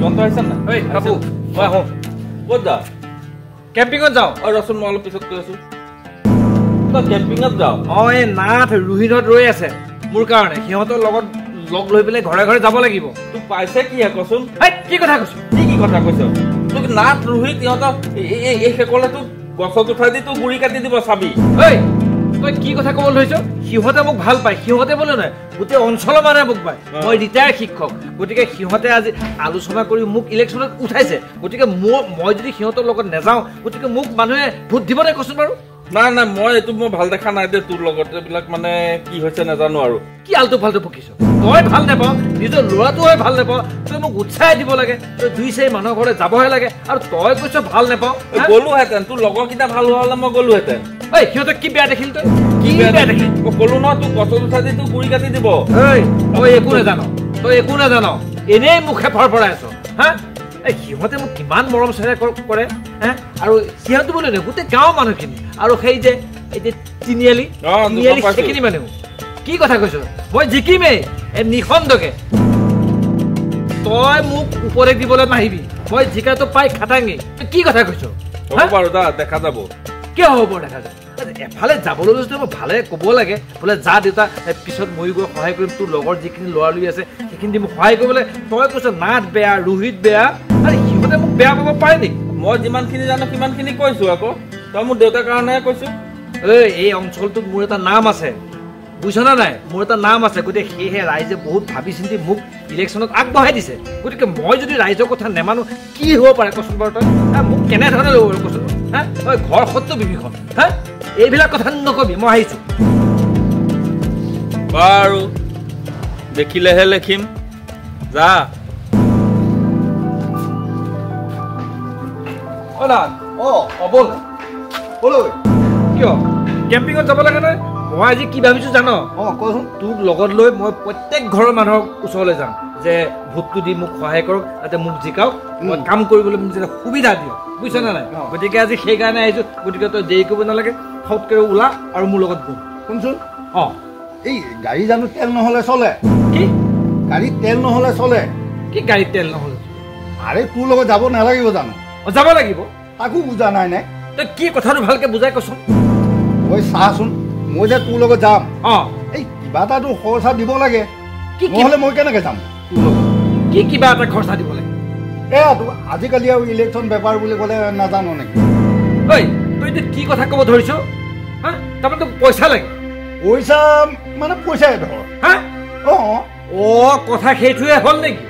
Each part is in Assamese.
জীবন্ত আহিছে না ঐ বাবু মই আহো ক'ত যা কেম্পিঙত যাওঁ ৰচোন মই অলপ পিছত কৈ আছো তই কেম্পিঙত যাওঁ এই নাথ ৰোহিণত ৰৈ আছে মোৰ কাৰণে সিহঁতৰ লগত লগ লৈ পেলাই ঘৰে ঘৰে যাব লাগিব তোক পাইছে কি কচোন কি কথা কৈছো কি কথা কৈছ তোক নাথ ৰোহিত ইহঁতক এই শেকলে তোক গছত উঠাই দি তোক গুৰি কাটি দিব চাবি ঐ তই কি কথা ক'বলৈ ধৰিছ সিহঁতে মোক ভাল পায় সিহঁতে বোলে নহয় গোটেই অঞ্চলৰ মানুহে মোক পায় মই ৰিটায়াৰ শিক্ষক গতিকে সিহঁতে আজি আলোচনা কৰি মোক ইলেকশ্যনত উঠাইছে গতিকে মই যদি সিহঁতৰ লগত নাযাওঁ গতিকে মোক মানুহে ভোট দিবনে কচোন বাৰু নাই নাই মই এইটো মই ভাল দেখা নাই দে তোৰ লগত এইবিলাক মানে কি হৈছে নাজানো আৰু কি আলটু ফাল্টু পকিছ তই ভাল নাপাওঁ নিজৰ ল'ৰাটোৱে ভাল নাপাওঁ তই মোক উৎসাহ দিব লাগে তই দুই চাৰি মানুহৰ ঘৰলৈ যাবহে লাগে আৰু তই কৈছ ভাল নাপাওঁ গলোহেঁতেন তোৰ লগৰকেইটা ভাল হোৱা হ'লে মই গলোহেঁতেন সিহঁতক কি বেয়া দেখিল তই কি বেয়া দেখিল মই ক'লো ন তোক গছত উঠাই দি তোক গুৰি কাটি দিব তই একো নাজান এনেই মুখে ফৰফৰাই আছ হা সিহঁতে মোক কিমান মৰম চেনেহ কৰে আৰু সিহঁতো বোলে নহয় গোটেই গাঁৱৰ মানুহখিনি আৰু সেই যে এই যে তিনিআলি সেইখিনি মানুহ কি কথা কৈছ মই জিকিমেই নিখন্দকে তই মোক উপদেশ দিবলৈ নাহিবি মই জিকাটো পাই খাটাঙি কি কথা কৈছ দেখা যাব কিয় হ'ব দেখা যায় এফালে যাবলৈ লৈছো মই ভালে ক'ব লাগে বোলে যা দেউতা পিছত ময়ো গৈ সহায় কৰিম তোৰ লগৰ যিখিনি ল'ৰা লৰি আছে সেইখিনি দি মোক সহায় কৰিবলৈ তই কৈছ নাথ বেয়া ৰোহিত বেয়া আৰু সিহঁতে মোক বেয়া পাব পাৰে নেকি মই যিমানখিনি জানো সিমানখিনি কৈছো আকৌ তই মোৰ দেউতাৰ কাৰণেহে কৈছো এই অঞ্চলটোত মোৰ এটা নাম আছে বুজিছ নে নাই মোৰ এটা নাম আছে গতিকে সেয়েহে ৰাইজে বহুত ভাবি চিন্তি মোক ইলেকশ্যনত আগবঢ়াই দিছে গতিকে মই যদি ৰাইজৰ কথা নেমানো কি হ'ব পাৰে কচোন বাৰু তই মোক কেনেধৰণে ল'ব বাৰু কচোন ঘৰ সত্য বিভীষণ এইবিলাক কথা নকবি মই আহিছো বাৰু দেখিলেহে লেখিম যা কিয় কেম্পিঙত যাব লাগে নহয় মই আজি কি ভাবিছো জান কচোন তোক লগত লৈ মই প্ৰত্যেক ঘৰৰ মানুহৰ ওচৰলৈ যাম যে ভোটটো দি মোক সহায় কৰক যাতে মোক জিকাওক মই কাম কৰিবলৈ মোক যাতে সুবিধা দিয়ক বুজিছ নে নাই গতিকে আজি সেইকাৰণে আহিছো গতিকে তই দেৰি কৰিব নালাগে ফটকৈ ওলা আৰু মোৰ লগত গৈ শুনচোন এই গাড়ী জানো তেল নহ'লে চলে কি গাড়ীত তেল নহ'লে চলে কি গাড়ীত তেল নহ'লে আৰে তোৰ লগত যাব নালাগিব জানো যাব লাগিব তাকো বুজা নাই নে তই কি কথাটো ভালকে বুজাই কচোন ঐ চাচোন মই যে তোৰ লগত যাম এই কিবা এটাতো খৰচা দিব লাগে নহ'লে মই কেনেকৈ যাম তোৰ লগত কি কিবা এটা খৰচা দিব লাগে এয়াতো আজিকালি আৰু ইলেকশ্যন বেপাৰ বুলি ক'লে নাজানো নেকি ঐ তই এতিয়া কি কথা ক'ব ধৰিছ হা তাৰমানে তোক পইচা লাগে পইচা মানে পইচাই ধৰ হা কথা সেইটোৱে হ'ল নেকি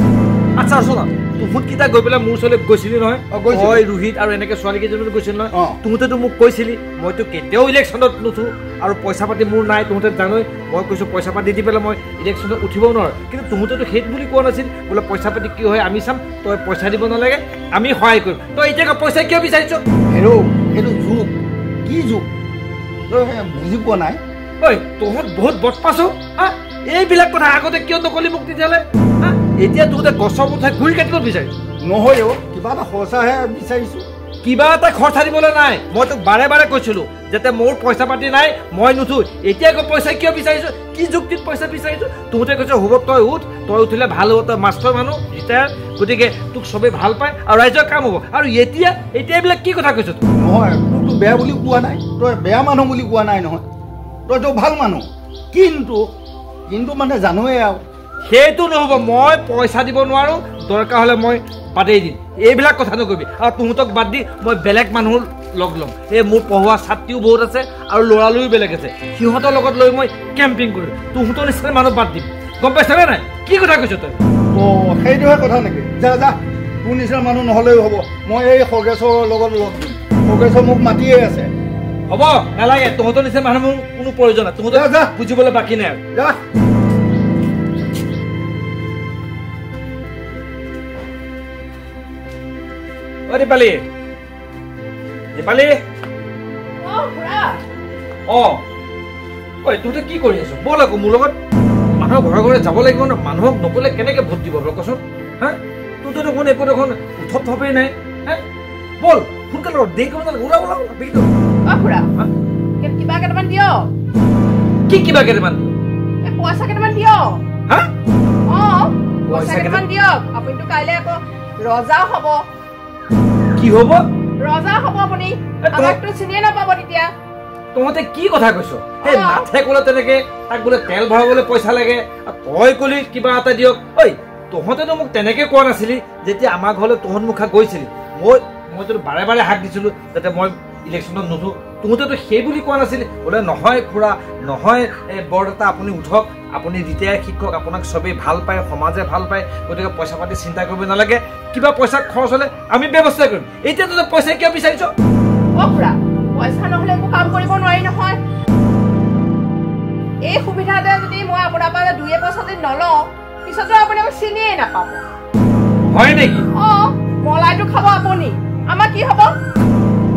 আচ্ছা শুনা তুহুতকেইটা গৈ পেলাই মোৰ ওচৰলৈ গৈছিলি নহয় তই ৰোহিত আৰু এনেকৈ ছোৱালীকেইজনী গৈছিল নহয় তুহঁতেতো মোক কৈছিলি মইতো কেতিয়াও ইলেকশ্যনত নুঠো আৰু পইচা পাতি মোৰ নাই তুহঁতে জানই মই কৈছোঁ পইচা পাতি দি পেলাই মই ইলেকশ্যনত উঠিব নোৱাৰোঁ কিন্তু তুহঁতেতো সেইটো বুলি কোৱা নাছিল বোলে পইচা পাতি কি হয় আমি চাম তই পইচা দিব নালাগে আমি সহায় কৰিম তই এতিয়া পইচা কিয় বিচাৰিছ সেইটো যুগ কি যুগ তই বুজি পোৱা নাই ঐ তহঁত বহুত বদপাছ হা এইবিলাক কথা আগতে কিয় নকলি মোক তেতিয়াহ'লে এতিয়া তোৰ গছৰ মুঠাই ঘূৰি কাটিব বিচাৰিছ নহয় কিবা এটা খৰচাহে বিচাৰিছোঁ কিবা এটা খৰচা দিবলৈ নাই মই তোক বাৰে বাৰে কৈছিলো যাতে মোৰ পইচা পাতি নাই মই নুঠো এতিয়া আকৌ পইচা কিয় বিচাৰিছো কি যুক্তিত পইচা বিচাৰিছো তোহঁতে কৈছে হ'ব তই উঠিলে ভাল হ'ব তই মাষ্টৰ মানুহ ৰিটায়াৰ গতিকে তোক চবেই ভাল পায় আৰু ৰাইজৰ কাম হ'ব আৰু এতিয়া এইবিলাক কি কথা কৈছ নহয় তোকতো বেয়া বুলি কোৱা নাই তই বেয়া মানুহ বুলি কোৱা নাই নহয় তইতো ভাল মানুহ কিন্তু মানে জানোৱেই আৰু সেইটো নহ'ব মই পইচা দিব নোৱাৰোঁ দৰকাৰ হ'লে মই বাদেই দিম এইবিলাক কথা নকবি আৰু তুহঁতক বাদ দি মই বেলেগ মানুহ লগ ল'ম এই মোৰ পঢ়োৱা ছাত্ৰীও বহুত আছে আৰু ল'ৰালৈও বেলেগ আছে সিহঁতৰ লগত লৈ মই কেম্পিং কৰিম তুহঁতৰ নিচিনা মানুহ বাদ দিম গম পাইছনে নাই কি কথা কৈছ তই সেইটোহে কথা নেকি যা তোৰ নিচিনা মানুহ নহ'লেও হ'ব মই এই খগেশৰ লগত লগ দিম খগেশৰ মোক মাতিয়ে আছে হ'ব নালাগে তহঁতৰ নিচিনা মানুহ মোৰ কোনো প্ৰয়োজন নাই তহঁতৰ বুজিবলৈ বাকী নাই আৰু যা দীপালী তহঁতে কি কৰি আছ ব'ল আকৌ মোৰ লগত মানুহৰ ঘৰে ঘৰে যাব লাগিব ন মানুহক নক'লে কেনেকে ভোট দিব বাৰু কচোন হা তোৰতো দেখোন একো দেখোন উঠপ থপেই নাই ব'ল সোনকালে দেৰি কৰিব নালাগে ওলা কিবা কেইটামান দিয় কি কিবা কেইটামান পইচা কেইটামান দিয় হা পইচা কেইটামান দিয়ক আপুনিতো কাইলে আকৌ ৰজা হ'ব কি হ'ব ৰজা হ'ব আপুনি আমাকতো চিনিয়ে নাপাব তেতিয়া তহঁতে কি কথা কৈছ এই নাথে ক'লে তেনেকে তাক বোলে তেল ভৰাবলৈ পইচা লাগে তই ক'লি কিবা এটা দিয়ক ঐ তহঁতেতো মোক তেনেকে কোৱা নাছিলি যেতিয়া আমাৰ ঘৰলৈ তহঁত মুখা গৈছিলি মইতো বাৰে বাৰে হাক দিছিলোঁ যাতে মই ইলেকশ্যনত নুঠো তহঁতেতো সেই বুলি কোৱা নাছিলি বোলে নহয় খুৰা নহয় বৰদেউতা আপুনি উঠক আপুনি ৰিটায়াৰ শিক্ষক আপোনাক চবেই ভাল পায় সমাজে ভাল পায় গতিকে পইচা পাতি চিন্তা কৰিব নালাগে কিবা পইচা খৰচ হ'লে আমি ব্যৱস্থা কৰিম এতিয়া তহঁতে পইচা কিয় বিচাৰিছ খুৰা পইচা নহ'লে একো কাম কৰিব নোৱাৰি নহয় এই সুবিধাতে যদি মই আপোনাৰ পৰা 2 পইচা যদি নলওঁ পিছতো আপুনি মোক চিনিয়ে নাপাব হয় নেকি মলাইটো খাব আপুনি আমাৰ কি হ'ব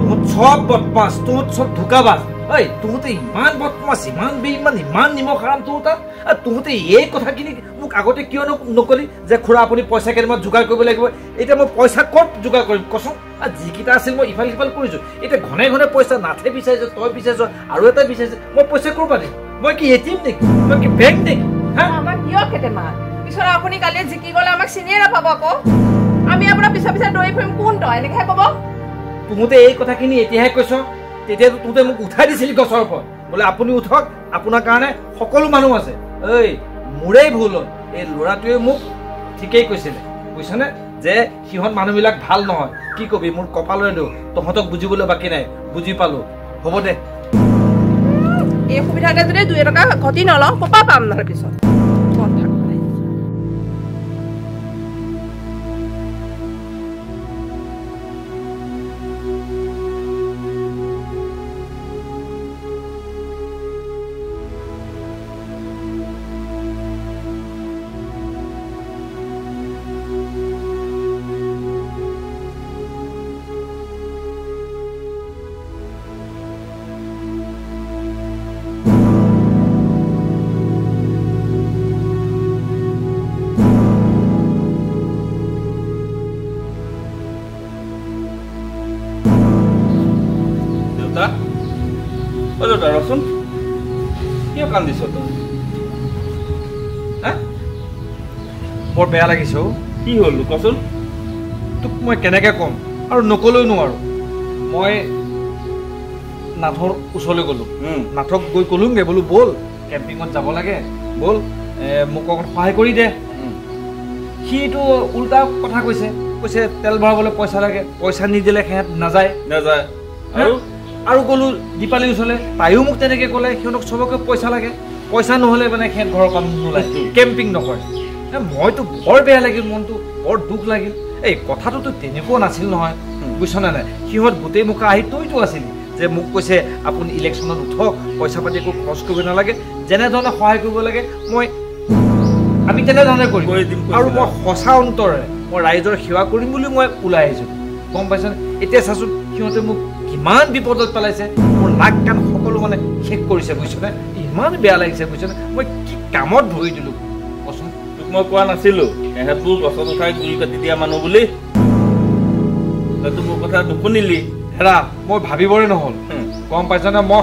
তোৰ সব বদমাছ তোৰ সব ধোকাবাজ ঐ তহঁতে ইমান বদমাছ ইমান বেইমান ইমান নিমখ আৰাম তহঁতে এই কথাখিনি মোক আগতে কিয় নকলি যে খুৰা আপুনি পইচা কেইটামান যোগাৰ কৰিব লাগিব এতিয়া মই পইচা ক'ত যোগাৰ কৰিম কচোন যিকেইটা আছিল মই ইফাল সিফাল কৰিছোঁ এতিয়া ঘনে ঘনে পইচা নাথে বিচাৰিছ তই বিচাৰিছ আৰু এটা বিচাৰিছ মই পইচা ক'ৰ পৰা দিম মই কি এটিএম নেকি মই কি বেংক নেকি আমাক দিয়ক কেইটামান পিছত আপুনি কালি জিকি গ'লে আমাক চিনিয়ে নাপাব আকৌ আমি আপোনাৰ পিছা পিছা দৌৰি ফুৰিম কোন তই এনেকৈ ক'ব তহঁতে এই কথাখিনি এতিয়াহে কৈছ তেতিয়াতো তহঁতে মোক উঠাই দিছিলি গছৰ ওপৰত বোলে আপুনি উঠক আপোনাৰ কাৰণে সকলো মানুহ আছে ঐ মোৰেই ভুল হ'ল এই ল'ৰাটোৱে মোক ঠিকেই কৈছিলে বুজিছনে যে সিহঁত মানুহবিলাক ভাল নহয় কি কবি মোৰ কপালৰে দিওঁ তহঁতক বুজিবলৈ বাকী নাই বুজি পালোঁ হ'ব দে এই সুবিধাতে যদি 2 টকা ঘটি নলওঁ ক'পা পাম নহ'লে পিছত ৰচোন কিয় কান্দিছ তই বৰ বেয়া লাগিছে কি হ'ল কচোন তোক মই কেনেকৈ ক'ম আৰু নকলেও নোৱাৰোঁ মই নাথৰ ওচৰলৈ গ'লোঁ নাথক গৈ ক'লোঁগৈ বোলো ব'ল কেম্পিঙত যাব লাগে ব'ল মোক অকণ সহায় কৰি দে সিটো উল্টা কথা কৈছে তেল ভৰাবলৈ পইচা লাগে পইচা নিদিলে সিহঁত নাযায় আৰু গ'লোঁ দীপালীৰ ওচৰলৈ তাইও মোক তেনেকৈ ক'লে সিহঁতক চবকে পইচা লাগে পইচা নহ'লে মানে সিহঁত ঘৰৰ পৰা নোলায় কেম্পিং নকৰে মইতো বৰ বেয়া লাগিল মনটো বৰ দুখ লাগিল এই কথাটোতো তেনেকুৱা নাছিল নহয় বুজিছনে নাই সিহঁত গোটেই মুখা আহি তইতো আছিলি যে মোক কৈছে আপুনি ইলেকশ্যনত উঠক পইচা পাতি একো খৰচ কৰিব নালাগে যেনেধৰণে সহায় কৰিব লাগে আমি তেনেধৰণে কৰিম আৰু মই সঁচা অন্তৰেৰে মই ৰাইজৰ সেৱা কৰিম বুলি মই ওলাই আহিছোঁ গম পাইছনে এতিয়া চাচোন সিহঁতে মোক কিমান বিপদত পেলাইছে মোৰ নাক কাণ সকলো মানে শেষ কৰিছে বুজিছনে ইমান বেয়া লাগিছে বুজিছনে মই কি কামত ধৰি দিলোঁ কচোন তোক মই কোৱা নাছিলোঁ এহেঁতবোৰ গছত উঠাই গুৰি কাটি দিয়া মানুহ বুলি তইতো মোৰ কথা নুশুনিলি হেৰা মই ভাবিবৰে নহ'ল গম পাইছনে মই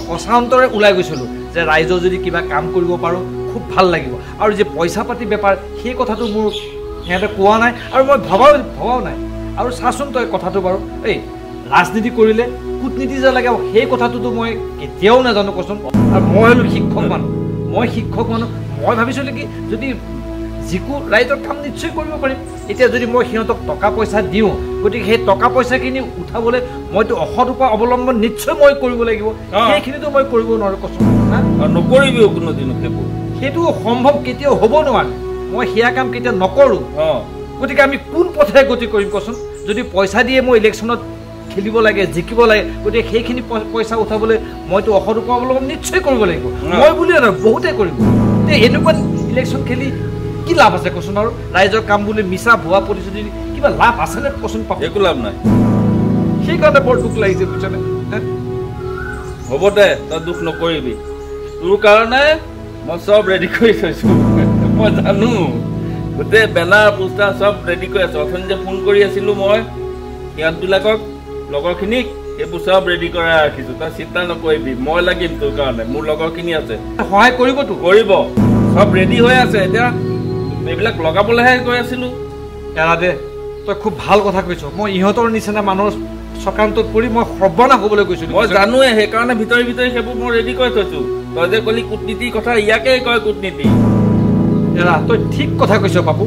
সঁচা অন্তৰে ওলাই গৈছিলোঁ যে ৰাইজৰ যদি কিবা কাম কৰিব পাৰোঁ খুব ভাল লাগিব আৰু যে পইচা পাতি বেপাৰ সেই কথাটো মোৰ সিহঁতে কোৱা নাই আৰু মই ভবাও নাই আৰু চাচোন তই কথাটো বাৰু এই ৰাজনীতি কৰিলে কূটনীতি যে লাগে সেই কথাটোতো মই কেতিয়াও নাজানো কচোন আৰু মই হ'লো শিক্ষক মানুহ মই ভাবিছিলোঁ কি যদি যিকো ৰাইজৰ কাম নিশ্চয় কৰিব পাৰিম এতিয়া যদি মই সিহঁতক টকা পইচা দিওঁ গতিকে সেই টকা পইচাখিনি উঠাবলৈ মইতো অসৎ উপায় অৱলম্বন নিশ্চয় মই কৰিব লাগিব সেইখিনিতো মই কৰিব নোৱাৰোঁ কচোন নকৰিবিও কোনোদিনো সেইবোৰ সেইটো সম্ভৱ কেতিয়াও হ'ব নোৱাৰে মই সেয়া কাম কেতিয়াও নকৰোঁ গতিকে আমি কোন পথেৰে গতি কৰিম কচোন যদি পইচা দিয়ে মই ইলেকশ্যনত খেলিব লাগে জিকিব লাগে গতিকে সেইখিনি পইচা উঠাবলৈ মইতো অসৎ উপায় অৱলম্বন নিশ্চয় কৰিব লাগিব মই বুলিয়ে নহয় বহুতেই কৰিব এনেকুৱা ইলেকশ্যন খেলি কি লাভ আছে কচোন আৰু ৰাইজৰ কাম বুলি মিছা ভুৱা প্ৰতিশ্ৰুতি কিবা লাভ আছেনে কচোন পাব একো লাভ নাই সেইকাৰণে বৰ দুখ লাগিছে বুজিছনে হ'ব দে তই দুখ নকৰিবি তোৰ কাৰণে মই চব ৰেডি কৰি থৈছোঁ মই জানো গোটেই বেনাৰ পোষ্টাৰ চব ৰেডি কৰি আছোঁ অথনি যে ফোন কৰি আছিলোঁ মই সিহঁতবিলাকক লগৰখিনিক এইবোৰ চব ৰেডি কৰাই ৰাখিছোঁ তই চিন্তা নকৰিবি মই লাগিম তোৰ কাৰণে মোৰ লগৰখিনি আছে সহায় কৰিবতো কৰিব চব ৰেডি হৈ আছে এতিয়া এইবিলাক লগাবলৈহে গৈ আছিলো এৰা দে তই খুব ভাল কথা কৈছ মই ইহঁতৰ নিচিনা মানুহৰ চক্ৰান্তত পৰি মই সৰ্বনাশ হ'বলৈ গৈছিলো মই জানোৱে সেইকাৰণে ভিতৰি ভিতৰি সেইবোৰ মই ৰেডি কৰি থৈছো তই যে কলি কূটনীতিৰ কথা ইয়াকে কয় কূটনীতি এৰা তই ঠিক কথা কৈছ পাপু